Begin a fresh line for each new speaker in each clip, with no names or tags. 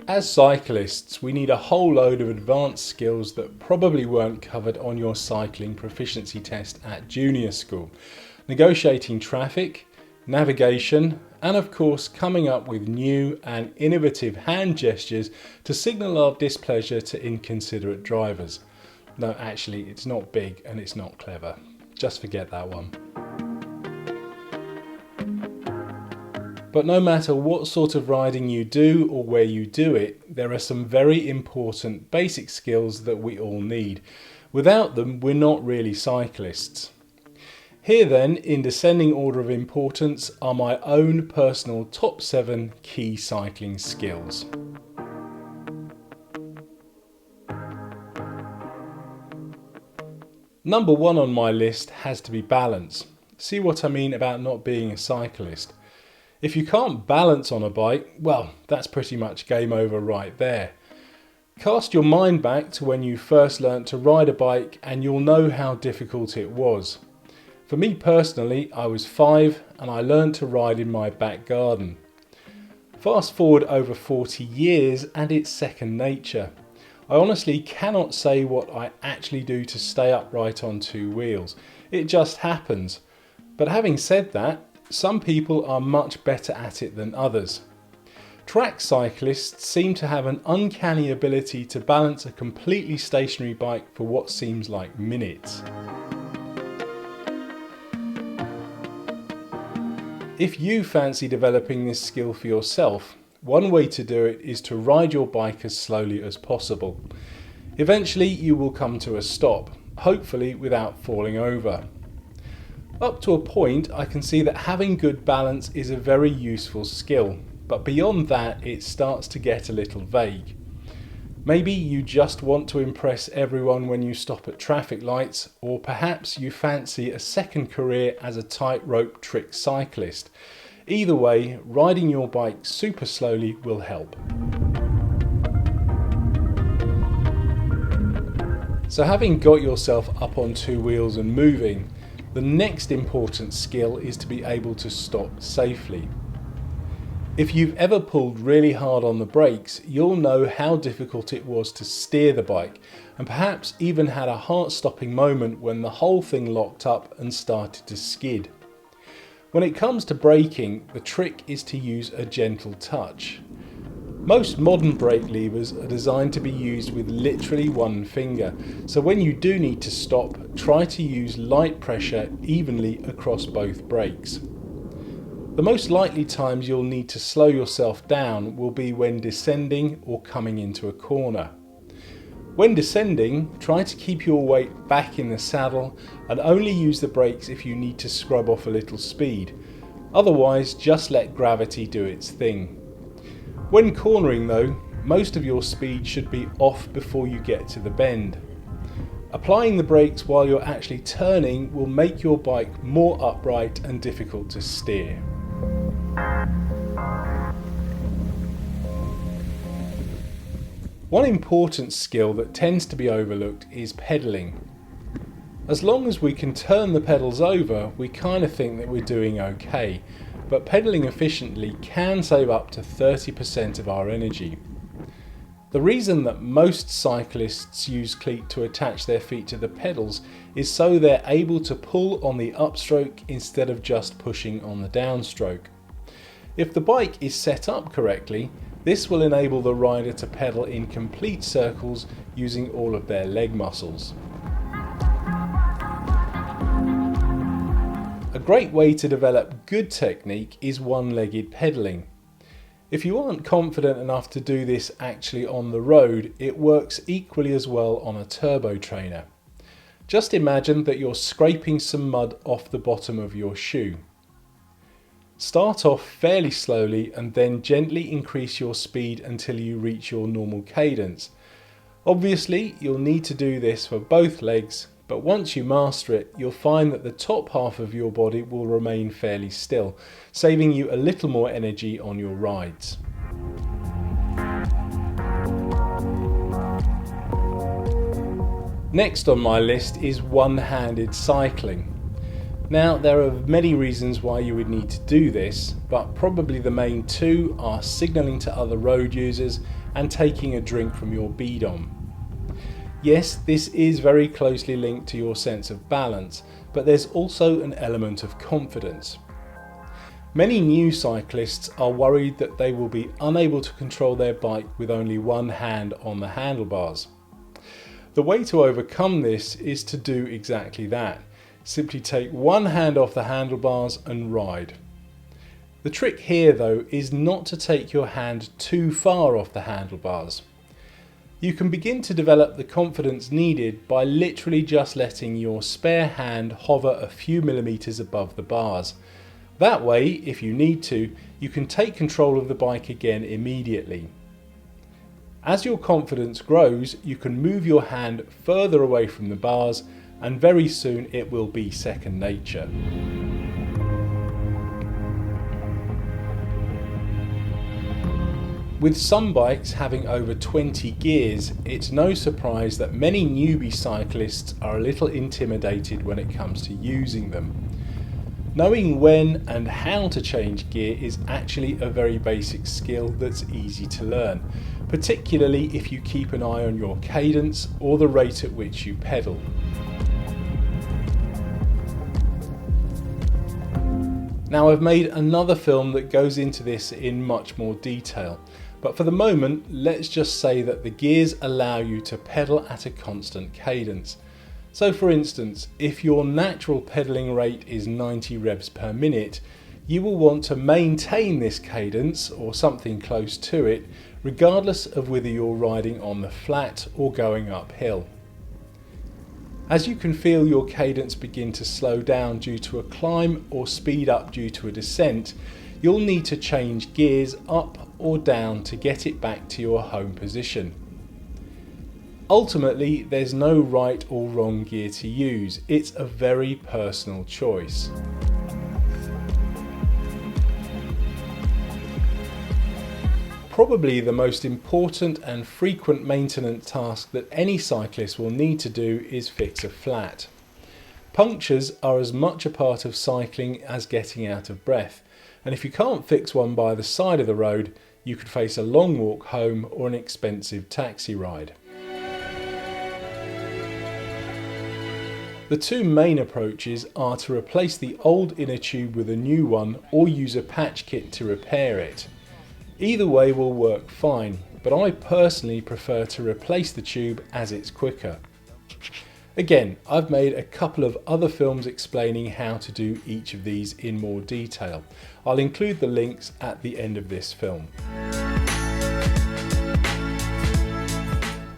As cyclists, we need a whole load of advanced skills that probably weren't covered on your cycling proficiency test at junior school. Negotiating traffic, navigation, and of course coming up with new and innovative hand gestures to signal our displeasure to inconsiderate drivers. No, actually, it's not big and it's not clever. Just forget that one. But no matter what sort of riding you do or where you do it, there are some very important basic skills that we all need. Without them, we're not really cyclists. Here then, in descending order of importance, are my own personal top 7 key cycling skills. Number 1 on my list has to be balance. See what I mean about not being a cyclist? If you can't balance on a bike, well, that's pretty much game over right there. Cast your mind back to when you first learnt to ride a bike and you'll know how difficult it was. For me personally, I was 5 and I learned to ride in my back garden. Fast forward over 40 years and it's second nature. I honestly cannot say what I actually do to stay upright on 2 wheels. It just happens. But having said that, some people are much better at it than others. Track cyclists seem to have an uncanny ability to balance a completely stationary bike for what seems like minutes. If you fancy developing this skill for yourself, one way to do it is to ride your bike as slowly as possible. Eventually you will come to a stop, hopefully without falling over. Up to a point, I can see that having good balance is a very useful skill, but beyond that it starts to get a little vague. Maybe you just want to impress everyone when you stop at traffic lights, or perhaps you fancy a second career as a tightrope trick cyclist. Either way, riding your bike super slowly will help. So having got yourself up on 2 wheels and moving, the next important skill is to be able to stop safely. If you've ever pulled really hard on the brakes, you'll know how difficult it was to steer the bike, and perhaps even had a heart-stopping moment when the whole thing locked up and started to skid. When it comes to braking, the trick is to use a gentle touch. Most modern brake levers are designed to be used with literally 1 finger, so when you do need to stop, try to use light pressure evenly across both brakes. The most likely times you'll need to slow yourself down will be when descending or coming into a corner. When descending, try to keep your weight back in the saddle and only use the brakes if you need to scrub off a little speed. Otherwise, just let gravity do its thing. When cornering though, most of your speed should be off before you get to the bend. Applying the brakes while you're actually turning will make your bike more upright and difficult to steer. One important skill that tends to be overlooked is pedalling. As long as we can turn the pedals over, we kind of think that we're doing okay, but pedalling efficiently can save up to 30% of our energy. The reason that most cyclists use cleat to attach their feet to the pedals is so they're able to pull on the upstroke instead of just pushing on the downstroke. If the bike is set up correctly, this will enable the rider to pedal in complete circles using all of their leg muscles. A great way to develop good technique is one-legged pedalling. If you aren't confident enough to do this actually on the road, it works equally as well on a turbo trainer. Just imagine that you're scraping some mud off the bottom of your shoe. Start off fairly slowly and then gently increase your speed until you reach your normal cadence. Obviously, you'll need to do this for both legs, but once you master it, you'll find that the top half of your body will remain fairly still, saving you a little more energy on your rides. Next on my list is one-handed cycling. Now, there are many reasons why you would need to do this, but probably the main 2 are signalling to other road users and taking a drink from your bidon. Yes, this is very closely linked to your sense of balance, but there's also an element of confidence. Many new cyclists are worried that they will be unable to control their bike with only one hand on the handlebars. The way to overcome this is to do exactly that. Simply take one hand off the handlebars and ride. The trick here though is not to take your hand too far off the handlebars. You can begin to develop the confidence needed by literally just letting your spare hand hover a few millimeters above the bars. That way, if you need to, you can take control of the bike again immediately. As your confidence grows, you can move your hand further away from the bars, and very soon it will be second nature. With some bikes having over 20 gears, it's no surprise that many newbie cyclists are a little intimidated when it comes to using them. Knowing when and how to change gear is actually a very basic skill that's easy to learn, particularly if you keep an eye on your cadence or the rate at which you pedal. Now, I've made another film that goes into this in much more detail, but for the moment let's just say that the gears allow you to pedal at a constant cadence. So for instance, if your natural pedaling rate is 90 revs per minute, you will want to maintain this cadence or something close to it, regardless of whether you're riding on the flat or going uphill. As you can feel your cadence begin to slow down due to a climb or speed up due to a descent, you'll need to change gears up or down to get it back to your home position. Ultimately, there's no right or wrong gear to use. It's a very personal choice. Probably the most important and frequent maintenance task that any cyclist will need to do is fix a flat. Punctures are as much a part of cycling as getting out of breath, and if you can't fix one by the side of the road, you could face a long walk home or an expensive taxi ride. The two main approaches are to replace the old inner tube with a new one or use a patch kit to repair it. Either way will work fine, but I personally prefer to replace the tube as it's quicker. Again, I've made a couple of other films explaining how to do each of these in more detail. I'll include the links at the end of this film.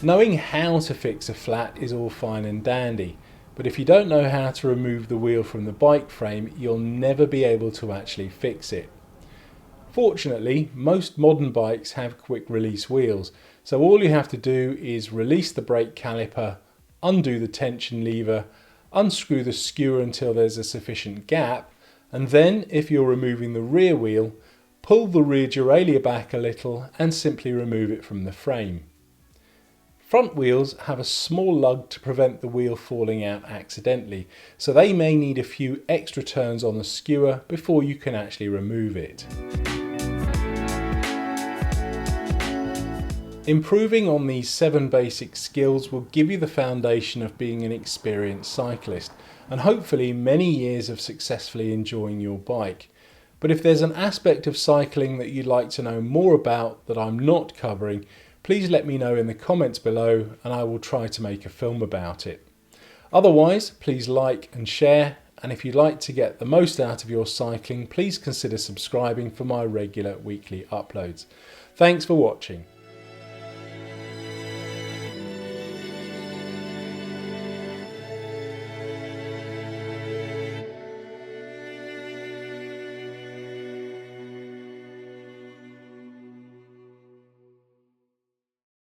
Knowing how to fix a flat is all fine and dandy, but if you don't know how to remove the wheel from the bike frame, you'll never be able to actually fix it. Fortunately, most modern bikes have quick release wheels, so all you have to do is release the brake caliper, undo the tension lever, unscrew the skewer until there's a sufficient gap, and then, if you're removing the rear wheel, pull the rear derailleur back a little and simply remove it from the frame. Front wheels have a small lug to prevent the wheel falling out accidentally, so they may need a few extra turns on the skewer before you can actually remove it. Improving on these 7 basic skills will give you the foundation of being an experienced cyclist and hopefully many years of successfully enjoying your bike. But if there's an aspect of cycling that you'd like to know more about that I'm not covering, please let me know in the comments below and I will try to make a film about it. Otherwise, please like and share, and if you'd like to get the most out of your cycling, please consider subscribing for my regular weekly uploads. Thanks for watching.